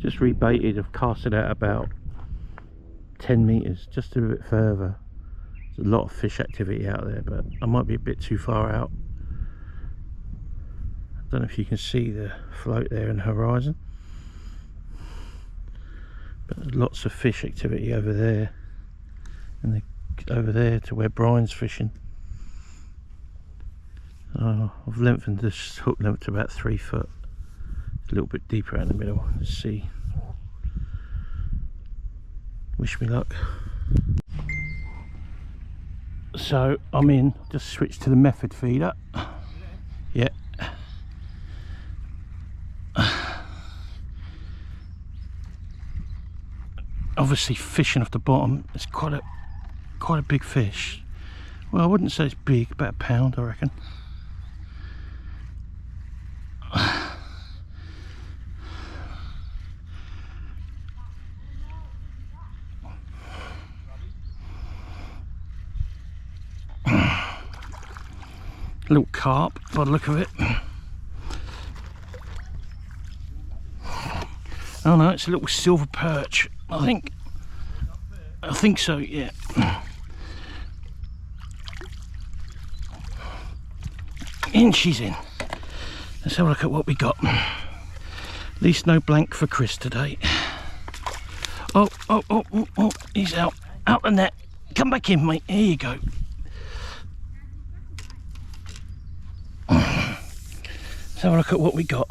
Just rebaited. I've cast it out about 10 meters, just a bit further. There's a lot of fish activity out there, but I might be a bit too far out. I don't know if you can see the float there in the horizon, but there's lots of fish activity over there, and over there to where Brian's fishing. I've lengthened this hook length to about 3 foot. It's a little bit deeper out in the middle. Let's see. Wish me luck. So I'm in, just switched to the method feeder. Yeah. Obviously fishing off the bottom, it's quite a big fish. Well, I wouldn't say it's big, about a pound I reckon. Little carp by the look of it. Oh no, it's a little silver perch. I think so, yeah. In she's in. Let's have a look at what we got. At least no blank for Chris today. Oh, he's out the net. Come back in, mate. Here you go. Let's have a look at what we got.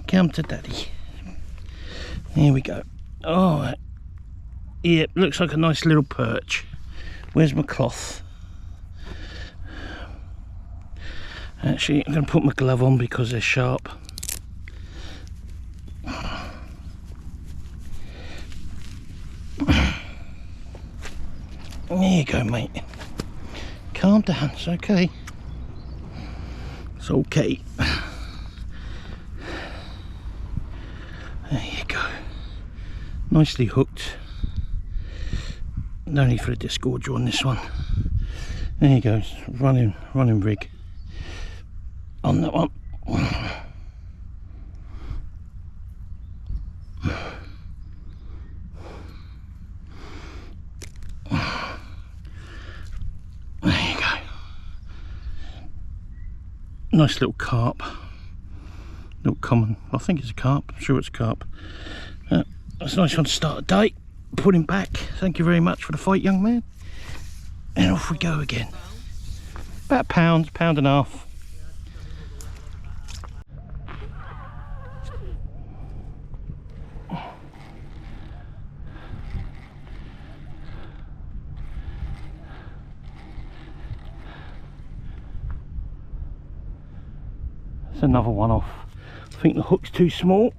Come to daddy. Here we go. Oh, yeah, looks like a nice little perch. Where's my cloth? Actually, I'm going to put my glove on because they're sharp. There you go, mate. Calm down, it's okay. It's okay. There you go. Nicely hooked. No need for a disgorger on this one. There you go, running rig on that one. There you go. Nice little carp. Little common, I think it's a carp, I'm sure it's a carp. That's a nice one to start the day. Put him back. Thank you very much for the fight, young man. And off we go again. About a pound and a half. That's another one off. I think the hook's too small.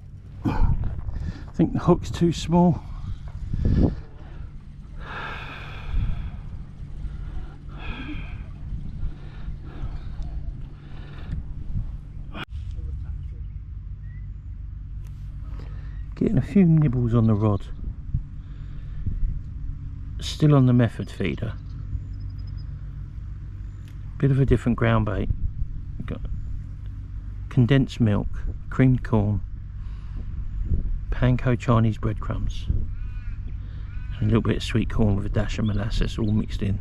Getting a few nibbles on the rod. Still on the method feeder. Bit of a different ground bait. Got condensed milk, creamed corn, panko Chinese breadcrumbs, and a little bit of sweet corn with a dash of molasses all mixed in.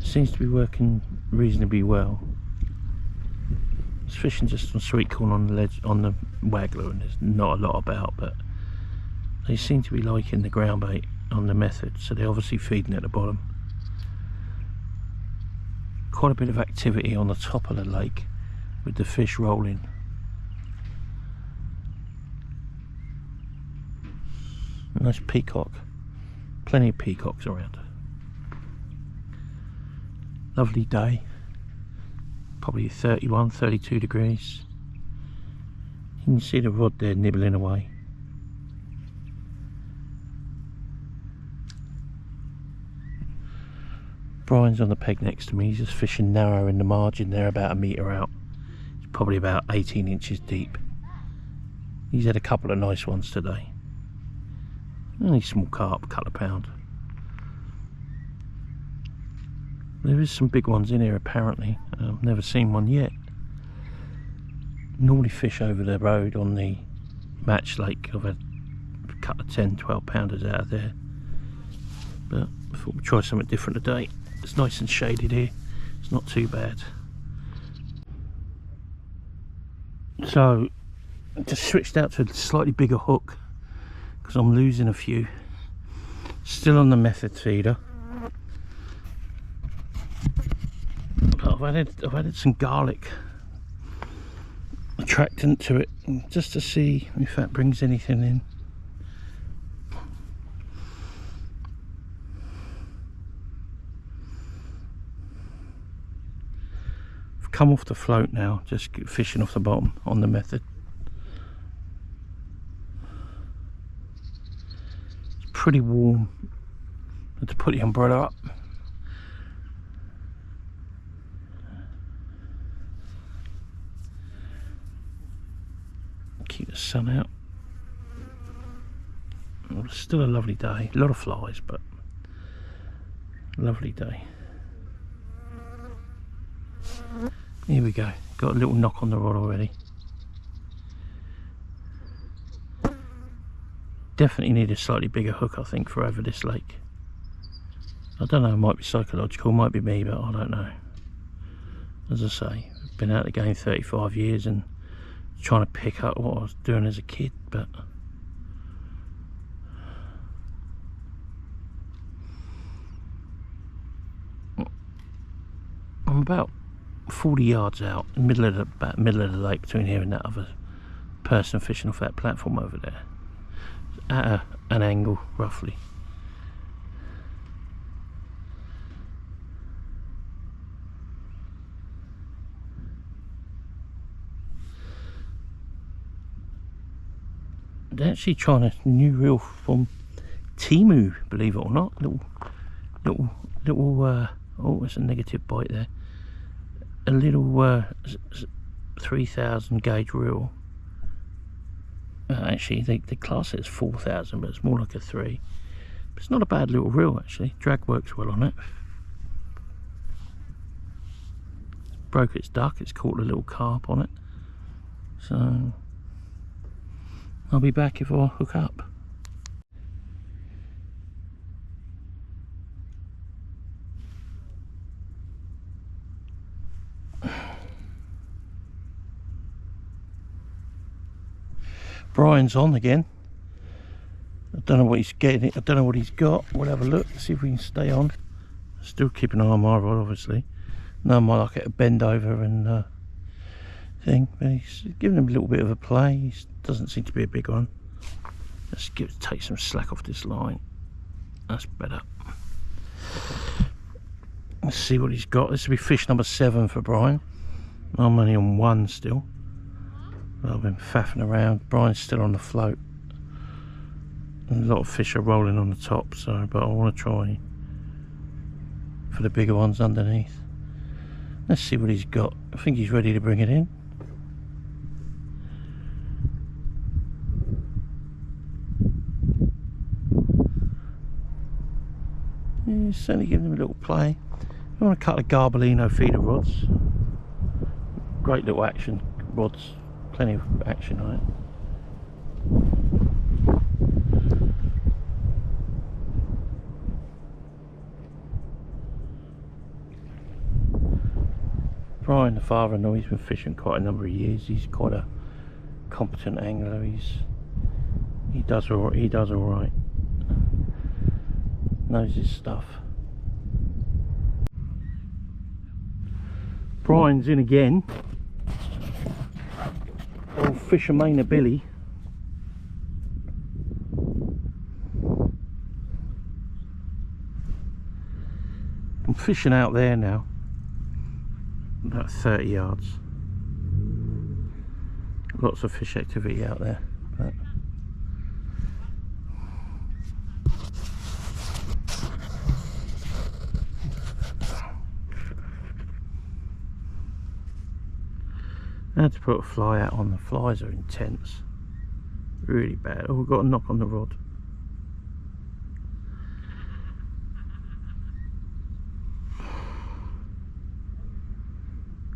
Seems to be working reasonably well. I was fishing just on sweet corn on the ledge, on the waggler, and there's not a lot about, but they seem to be liking the ground bait on the method, so they're obviously feeding at the bottom. Quite a bit of activity on the top of the lake with the fish rolling. Nice peacock, plenty of peacocks around. Lovely day, probably 31, 32 degrees. You can see the rod there nibbling away. Brian's on the peg next to me. He's just fishing narrow in the margin there, about a metre out. It's probably about 18 inches deep. He's had a couple of nice ones today. Only small carp, a couple of pound. There is some big ones in here apparently. I've never seen one yet. Normally fish over the road on the Match Lake. I've had a couple of 10-12 pounders out of there, but I thought we'd try something different today. It's nice and shaded here, it's not too bad. So I just switched out to a slightly bigger hook because I'm losing a few. Still on the method feeder, but I've added some garlic attractant to it just to see if that brings anything in. I've come off the float now, just fishing off the bottom on the method. It's pretty warm. Had to put the umbrella up. Keep the sun out. Well, it's still a lovely day. A lot of flies, but lovely day. Here we go. Got a little knock on the rod already. Definitely need a slightly bigger hook, I think, for over this lake. I don't know, it might be psychological, might be me, but I don't know. As I say, I've been out of the game 35 years and trying to pick up what I was doing as a kid, but I'm about 40 yards out, middle of the lake, between here and that other person fishing off that platform over there, at an angle roughly. They're actually trying a new reel from Temu, believe it or not. Little oh, it's a negative bite there. A little 3000 gauge reel. Actually, they class it as 4000, but it's more like a 3. But it's not a bad little reel actually. Drag works well on it. Broke its duck. It's caught a little carp on it. So I'll be back if I hook up. Brian's on again. I don't know what he's getting. I don't know what he's got. We'll have a look, see if we can stay on. Still keep an eye on my rod, obviously. No, I might like it to bend over and thing, but he's giving him a little bit of a play. He doesn't seem to be a big one. Let's take some slack off this line. That's better. Let's see what he's got. This will be fish number 7 for Brian. I'm only on 1 still. I've been faffing around. Brian's still on the float. And a lot of fish are rolling on the top, so but I want to try for the bigger ones underneath. Let's see what he's got. I think he's ready to bring it in. Yeah, he's certainly giving him a little play. I want a couple of Garbolino feeder rods. Great little action rods. Plenty of action on it. Brian, the father-in-law, he's been fishing quite a number of years. He's quite a competent angler. He does all right. Knows his stuff. Brian's in again. Old Fishermaner Billy. I'm fishing out there now, about 30 yards. Lots of fish activity out there, but I had to put a fly out on. The flies are intense, really bad. Oh, we've got a knock on the rod.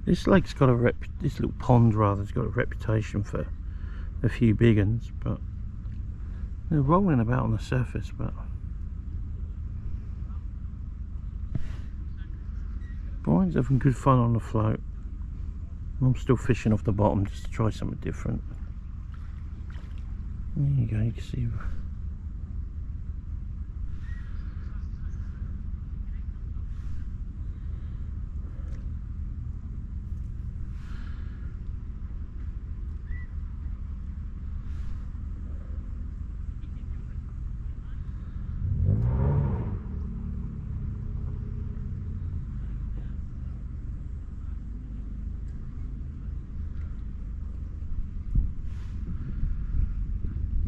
This lake's got this little pond rather, has got a reputation for a few big ones, but they're rolling about on the surface. But Brian's having good fun on the float. I'm still fishing off the bottom just to try something different. There you go, you can see.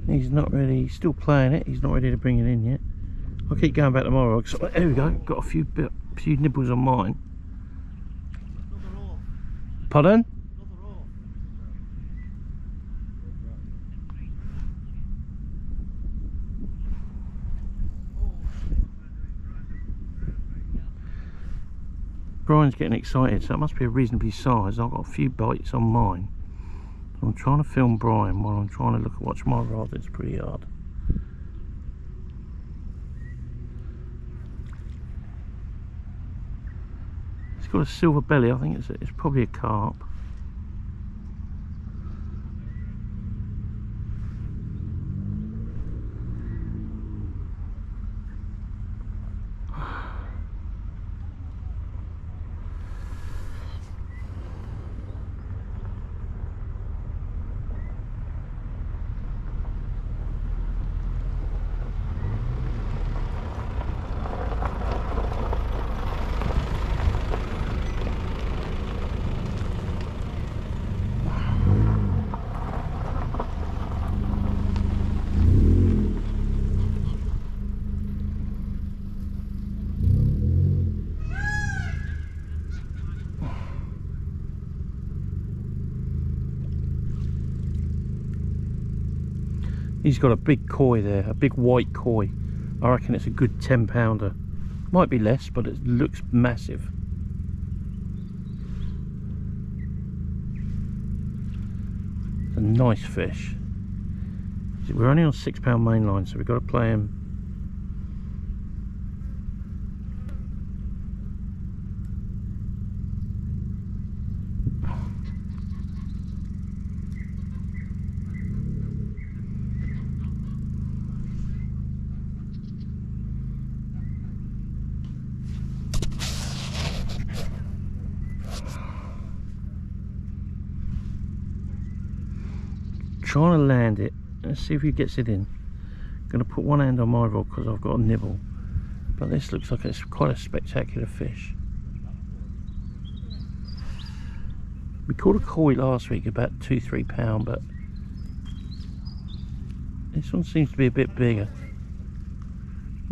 He's not ready, he's still playing it, he's not ready to bring it in yet. I'll keep going back tomorrow. There we go, got a few nibbles on mine. Pardon? Brian's getting excited, so it must be a reasonably size. I've got a few bites on mine. I'm trying to film Brian while I'm trying to watch my rod. It's pretty hard. It's got a silver belly. I think it's probably a carp. He's got a big koi there, a big white koi. I reckon it's a good 10 pounder. Might be less, but it looks massive. It's a nice fish. We're only on 6 pound mainline, so we've got to play him. Trying to land it. Let's see if he gets it in. Going to put one hand on my rod because I've got a nibble, but this looks like it's quite a spectacular fish. We caught a koi last week about 2-3 pound, but this one seems to be a bit bigger.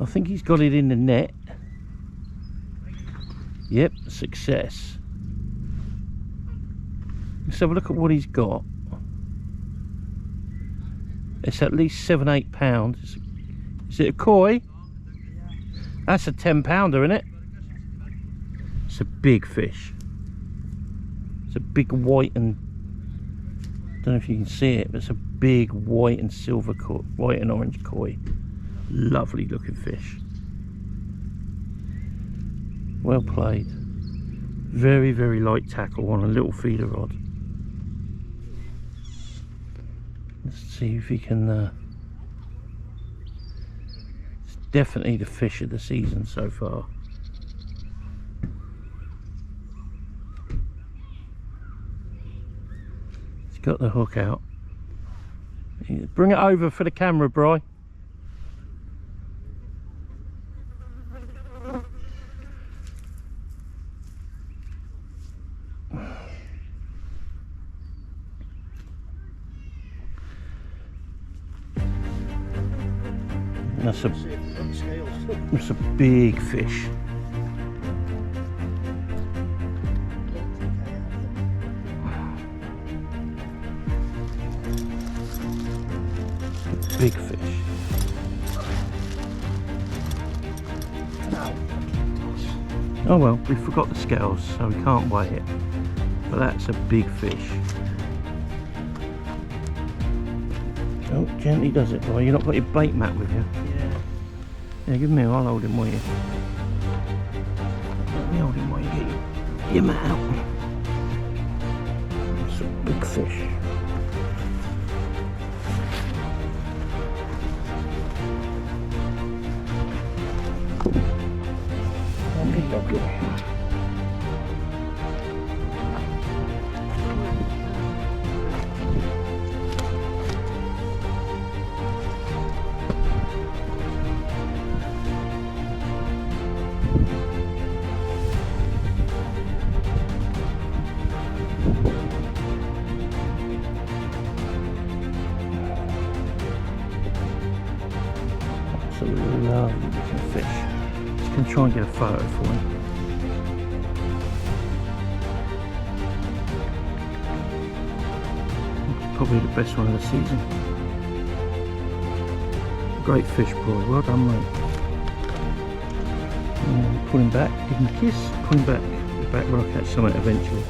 I think he's got it in the net. Yep, success. Let's have a look at what he's got. It's at least 7-8 pounds. Is it a koi? That's a 10 pounder, isn't it? It's a big fish. It's a big white and, don't know if you can see it, but it's a big white and silver koi, white and orange koi. Lovely looking fish. Well played. Very, very light tackle on a little feeder rod. Let's see if he can. It's definitely the fish of the season so far. He's got the hook out. Bring it over for the camera, Bri. That's a big fish. Big fish. Oh well, we forgot the scales, so we can't weigh it. But that's a big fish. Oh, gently does it, boy. You've not got your bait mat with you? Yeah. Yeah, give me, I'll hold him while you. Let me hold him while you get your mat out. It's a big fish. It's a lovely looking fish. Just going to try and get a photo for him. Probably the best one of the season. Great fish, boy. Well done, mate. And pull him back, give him a kiss, pull him back. He's back where I'll catch something eventually.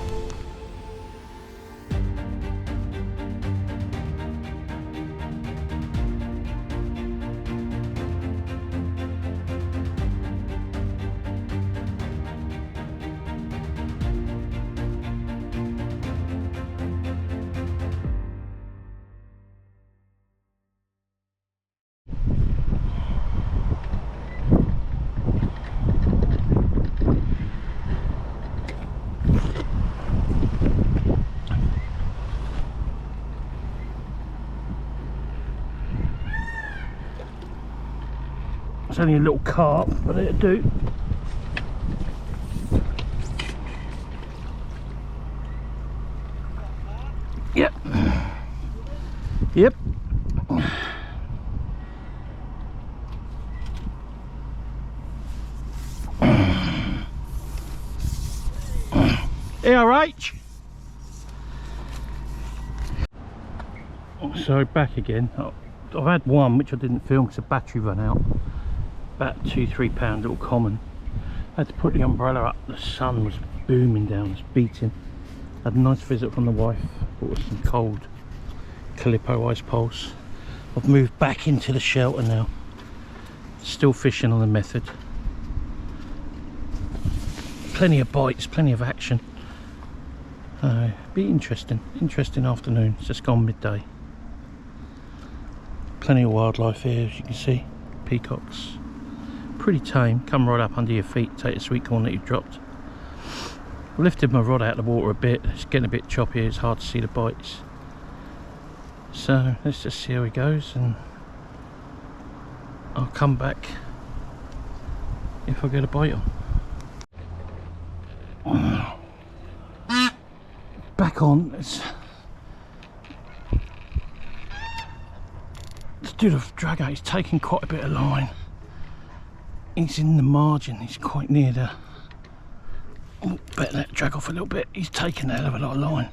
It's only a little carp, but it'll do. Yep. Yep. ARH. So back again. I've had one which I didn't film because the battery ran out. About £2–3 little common. I had to put the umbrella up. The sun was booming down, it was beating. Had a nice visit from the wife. Bought us some cold Calippo ice poles. I've moved back into the shelter now. Still fishing on the method. Plenty of bites, plenty of action. Be interesting afternoon. It's just gone midday. Plenty of wildlife here, as you can see. Peacocks. Pretty tame. Come right up under your feet, take the sweet corn that you've dropped. I've lifted my rod out of the water a bit. It's getting a bit choppy, it's hard to see the bites. So let's just see how he goes, and I'll come back if I get a bite on. Back on. Let's do the drag out. He's taking quite a bit of line. He's in the margin, he's quite near the... Oh, better let it drag off a little bit. He's taking a hell of a lot of line.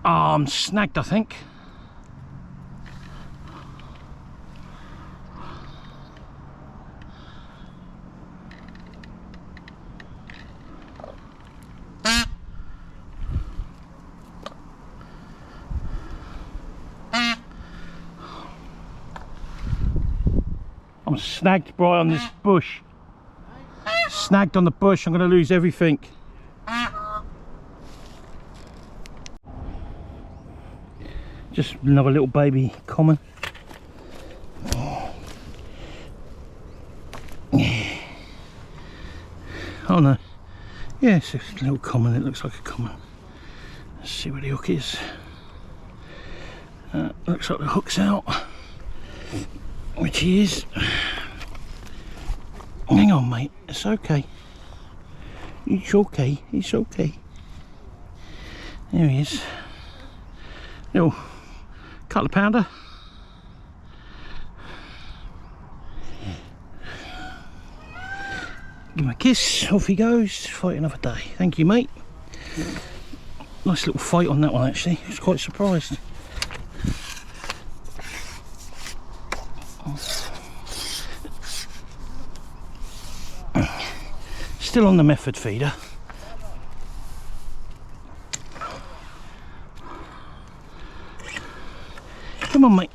I'm snagged, I think. I'm snagged right on this bush. Snagged on the bush, I'm going to lose everything. Just another little baby common. Oh no. Yeah, it's a little common, it looks like a common. Let's see where the hook is. Looks like the hook's out. Which he is. Hang on, mate, it's okay. It's okay, it's okay. There he is. Little couple of pounder. Give him a kiss, off he goes, fight another day. Thank you, mate. Nice little fight on that one, actually. I was quite surprised. Still on the method feeder. Come on, mate.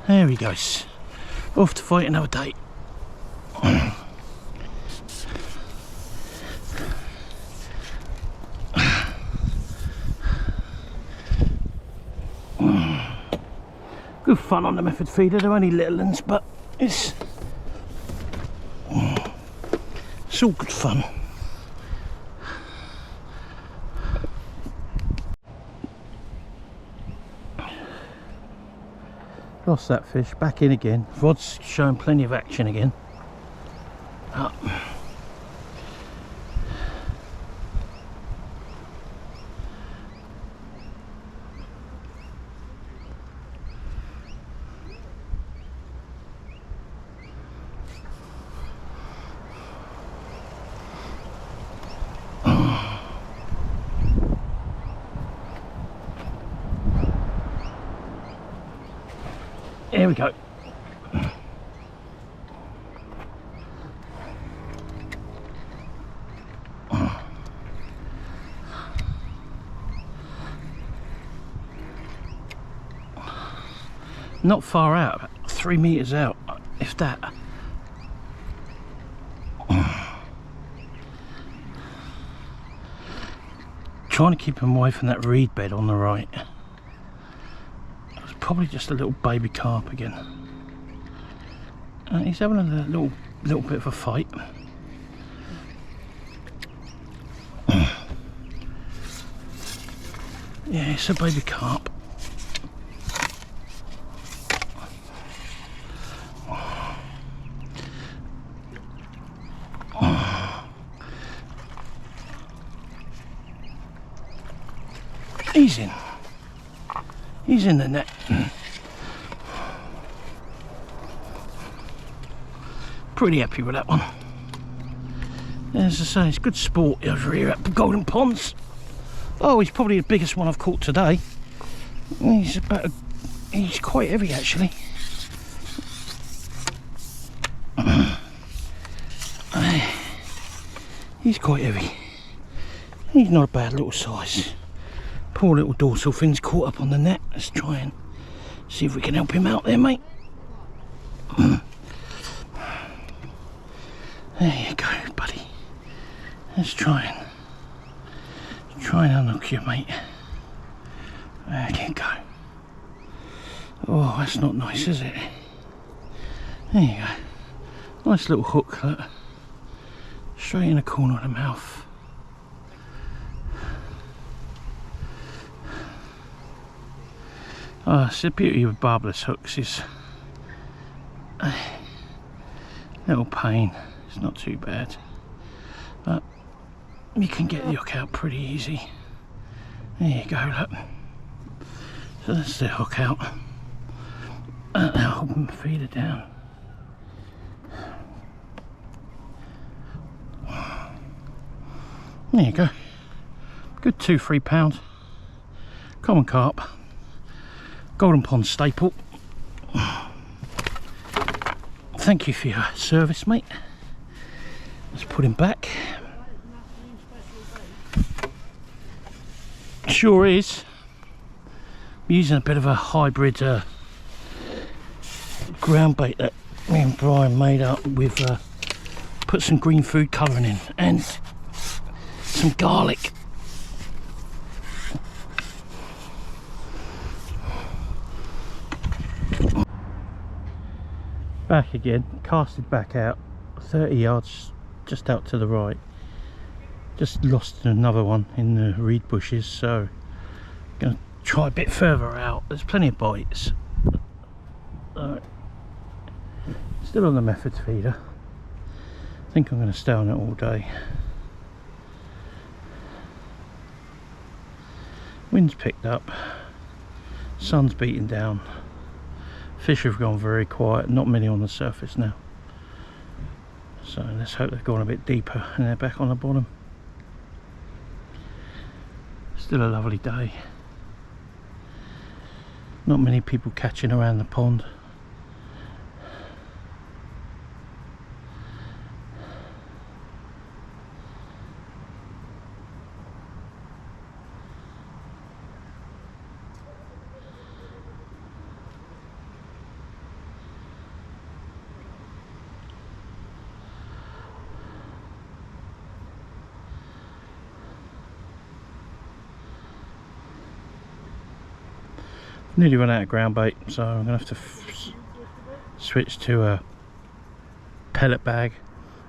There he goes. Off to fight another day. Good fun on the method feeder. They're only little ones, but it's all good fun. Lost that fish, back in again. Rod's showing plenty of action again. Up. Here we go. Not far out, about 3 meters out, if that. Trying to keep him away from that reed bed on the right. Probably just a little baby carp again. He's having a little bit of a fight. Yeah, it's a baby carp. He's in. He's in the net. Pretty happy with that one. As I say, it's good sport over here at Golden Ponds. Oh, he's probably the biggest one I've caught today. He's quite heavy actually. He's quite heavy. He's not a bad little size. Poor little dorsal fin's caught up on the net. Let's try and see if we can help him out there, mate. There you go, buddy. Let's try and unhook you, mate. There you go. Oh, that's not nice, is it? There you go. Nice little hook, look. Straight in the corner of the mouth. Oh, it's the beauty of barbless hooks is a little pain. It's not too bad, but you can get the hook out pretty easy. There you go, look. So that's the hook out. Now hold them feeder down. There you go. Good 2-3 pound common carp. Golden Pond staple. Thank you for your service, mate. Let's put him back. Sure is. I'm using a bit of a hybrid ground bait that me and Brian made up with put some green food colouring in and some garlic. Back again, casted back out 30 yards just out to the right. Just lost another one in the reed bushes, so I'm going to try a bit further out. There's plenty of bites. Still on the method feeder. I think I'm going to stay on it all day. Wind's picked up, sun's beating down, fish have gone very quiet, not many on the surface now. So let's hope they've gone a bit deeper and they're back on the bottom. Still a lovely day. Not many people catching around the pond. Nearly run out of ground bait, so I'm going to have to switch to a pellet bag,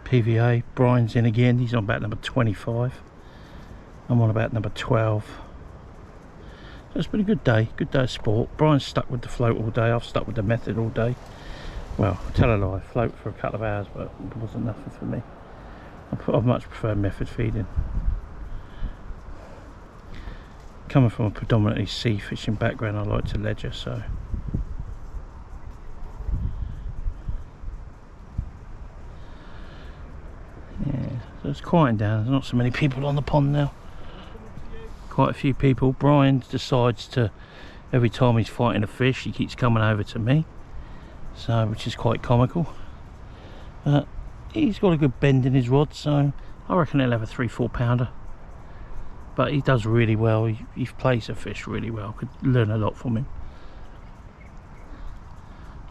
PVA. Brian's in again, he's on about number 25. I'm on about number 12. So it's been a good day of sport. Brian's stuck with the float all day, I've stuck with the method all day. Well, I tell a lie, float for a couple of hours, but it wasn't nothing for me. I much prefer method feeding. Coming from a predominantly sea fishing background, I like to ledger, so yeah, so it's quieting down. There's not so many people on the pond now. Quite a few people. Brian decides to, every time he's fighting a fish, he keeps coming over to me, so which is quite comical. He's got a good bend in his rod, so I reckon he'll have a 3-4 pounder. But he does really well, he plays a fish really well, could learn a lot from him.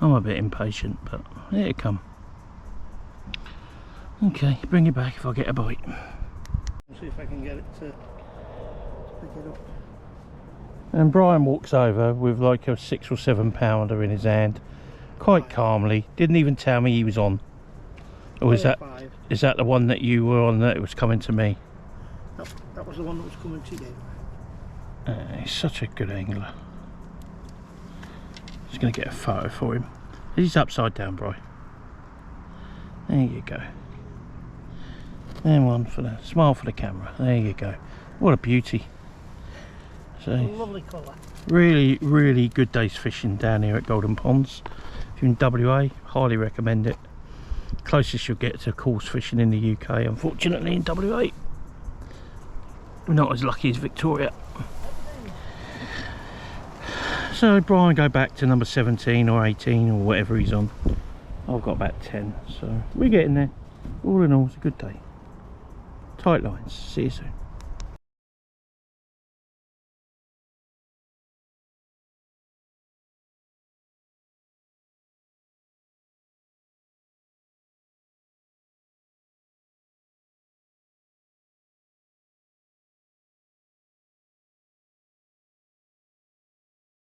I'm a bit impatient, but here it come. Okay, bring it back if I get a bite. I'll see if I can get it to pick it up. And Brian walks over with like a 6 or 7 pounder in his hand, quite calmly, didn't even tell me he was on. Or is that the one that you were on that was coming to me? That was the one that was coming to you. He's such a good angler. Just going to get a photo for him. He's upside down, Bri. There you go. And one for the smile for the camera. There you go. What a beauty. So, a lovely colour. Really, really good day's fishing down here at Golden Ponds. If you're in WA, highly recommend it. Closest you'll get to coarse fishing in the UK, unfortunately, in WA. We're not as lucky as Victoria. So Brian go back to number 17 or 18 or whatever he's on. I've got about 10, so we're getting there. All in all, it's a good day. Tight lines. See you soon.